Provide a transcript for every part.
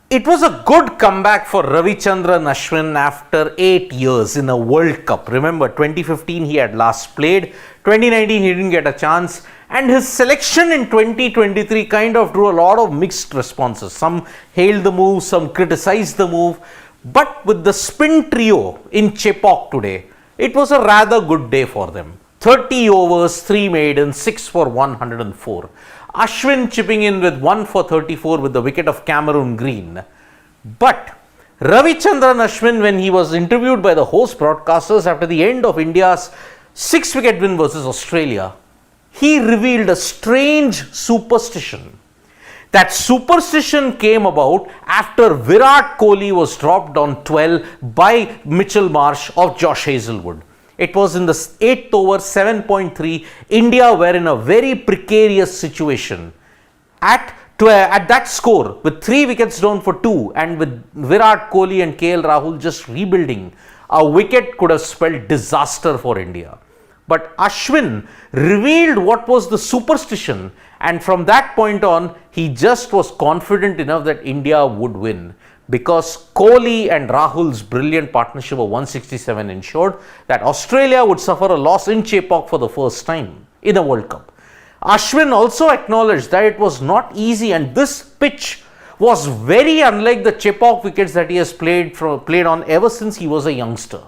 It was a good comeback for Ravichandran Ashwin after 8 years in a World Cup. Remember, 2015 he had last played, 2019 he didn't get a chance, and his selection in 2023 kind of drew a lot of mixed responses. Some hailed the move, some criticized the move, but with the spin trio in Chepauk today, it was a rather good day for them. 30 overs, 3 maidens, 6 for 104. Ashwin chipping in with 1 for 34 with the wicket of Cameron Green. But Ravichandran Ashwin, when he was interviewed by the host broadcasters after the end of India's 6-wicket win versus Australia, he revealed a strange superstition. That superstition came about after Virat Kohli was dropped on 12 by Mitchell Marsh of Josh Hazlewood. It was in the 8th over, 7.3. India were in a very precarious situation. At that score, with 3 wickets down for 2 and with Virat Kohli and KL Rahul just rebuilding, a wicket could have spelled disaster for India. But Ashwin revealed what was the superstition, and from that point on, he just was confident enough that India would win. Because Kohli and Rahul's brilliant partnership of 167 ensured that Australia would suffer a loss in Chepauk for the first time in a World Cup. Ashwin also acknowledged that it was not easy, and this pitch was very unlike the Chepauk wickets that he has played on ever since he was a youngster.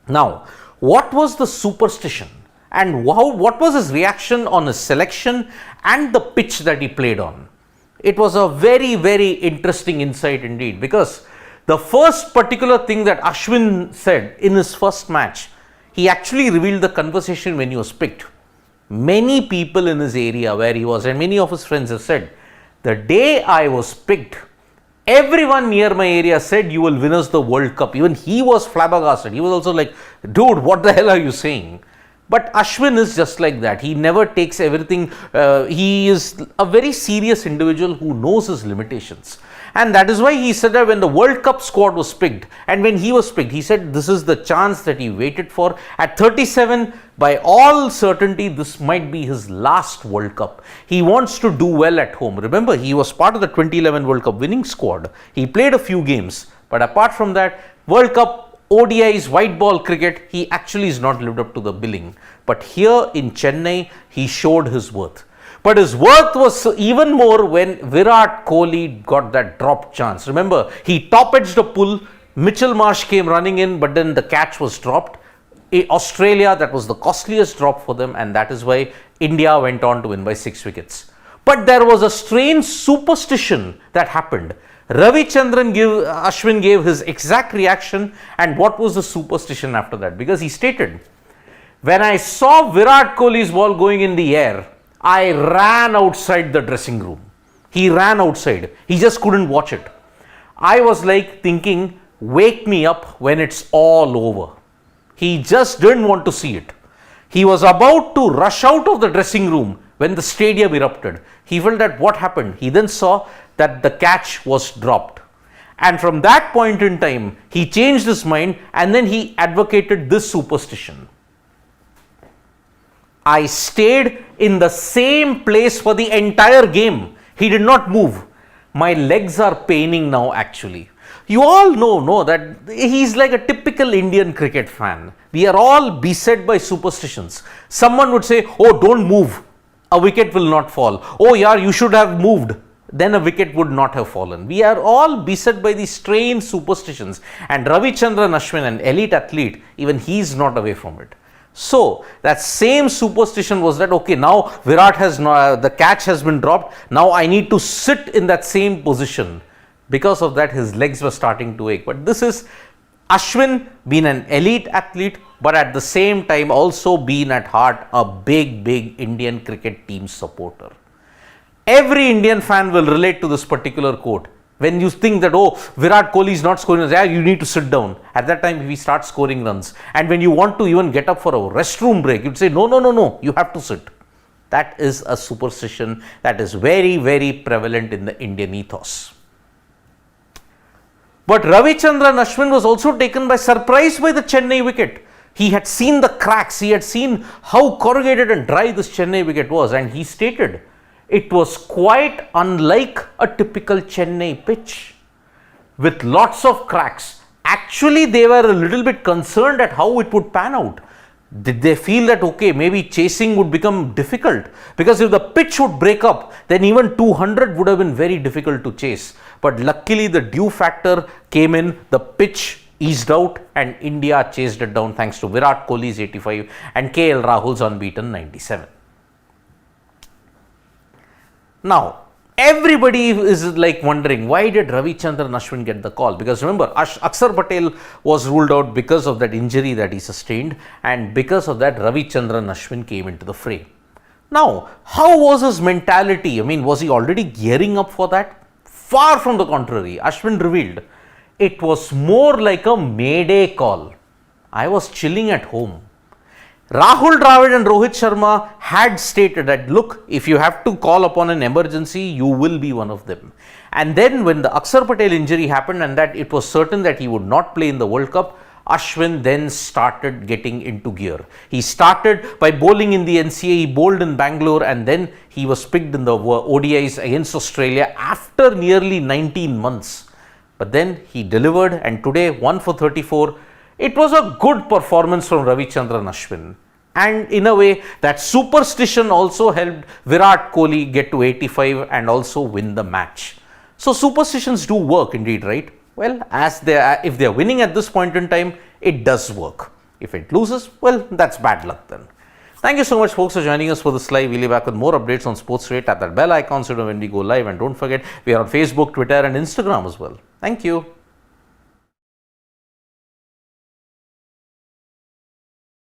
Now, what was the superstition and what was his reaction on his selection and the pitch that he played on? It was a very, very interesting insight indeed, because the first particular thing that Ashwin said in his first match, he actually revealed the conversation when he was picked. Many people in his area where he was and many of his friends have said, the day I was picked, everyone near my area said you will win us the World Cup. Even he was flabbergasted. He was also like, dude, what the hell are you saying? But Ashwin is just like that. He never takes everything. He is a very serious individual who knows his limitations. And that is why he said that when the World Cup squad was picked and when he was picked, he said this is the chance that he waited for. At 37, by all certainty, this might be his last World Cup. He wants to do well at home. Remember, he was part of the 2011 World Cup winning squad. He played a few games. But apart from that, World Cup, ODIs, white ball cricket, he actually is not lived up to the billing. But here in Chennai, he showed his worth. But his worth was even more when Virat Kohli got that drop chance. Remember, he top-edged a pull, Mitchell Marsh came running in, but then the catch was dropped. Australia, that was the costliest drop for them, and that is why India went on to win by 6 wickets. But there was a strange superstition that happened. Ashwin gave his exact reaction, and what was the superstition after that? Because he stated, when I saw Virat Kohli's ball going in the air, I ran outside the dressing room. He ran outside. He just couldn't watch it. I was like thinking, wake me up when it's all over. He just didn't want to see it. He was about to rush out of the dressing room when the stadium erupted. He felt that what happened? He then saw that the catch was dropped. And from that point in time, he changed his mind and then he advocated this superstition. I stayed in the same place for the entire game. He did not move. My legs are paining now actually. You all know that he's like a typical Indian cricket fan. We are all beset by superstitions. Someone would say, oh, don't move. A wicket will not fall. Oh, yeah, you should have moved. Then a wicket would not have fallen. We are all beset by these strange superstitions. And Ravichandran Ashwin, an elite athlete, even he's not away from it. So, that same superstition was that, okay, now Virat the catch has been dropped. Now I need to sit in that same position. Because of that, his legs were starting to ache. But this is Ashwin being an elite athlete, but at the same time also being at heart a big Indian cricket team supporter. Every Indian fan will relate to this particular quote. When you think that, oh, Virat Kohli is not scoring runs, yeah, you need to sit down. At that time, we start scoring runs. And when you want to even get up for a restroom break, you'd say, no, you have to sit. That is a superstition that is very prevalent in the Indian ethos. But Ravichandran Ashwin was also taken by surprise by the Chennai wicket. He had seen the cracks, he had seen how corrugated and dry this Chennai wicket was, and he stated, it was quite unlike a typical Chennai pitch. with lots of cracks. Actually, they were a little bit concerned at how it would pan out. Did they feel that, okay, maybe chasing would become difficult? Because if the pitch would break up, then even 200 would have been very difficult to chase. But luckily, the dew factor came in, the pitch eased out, and India chased it down thanks to Virat Kohli's 85 and KL Rahul's unbeaten 97. Now, everybody is like wondering, why did Ravichandran Ashwin get the call? Because remember, Akshar Patel was ruled out because of that injury that he sustained, and because of that, Ravichandran Ashwin came into the fray. Now, how was his mentality? I mean, was he already gearing up for that? Far from the contrary. Ashwin revealed, it was more like a mayday call. I was chilling at home. Rahul Dravid and Rohit Sharma had stated that, look, if you have to call upon an emergency, you will be one of them. And then when the Akshar Patel injury happened and that it was certain that he would not play in the World Cup, Ashwin then started getting into gear. He started by bowling in the NCA, he bowled in Bangalore, and then he was picked in the ODIs against Australia after nearly 19 months. But then he delivered, and today 1 for 34. It was a good performance from Ravichandran Ashwin. And in a way, that superstition also helped Virat Kohli get to 85 and also win the match. So superstitions do work indeed, right? Well, if they are winning at this point in time, it does work. If it loses, well, that's bad luck then. Thank you so much, folks, for joining us for this live. We'll be back with more updates on Sports Rate. Tap that bell icon so you know when we go live. And don't forget, we are on Facebook, Twitter, and Instagram as well. Thank you.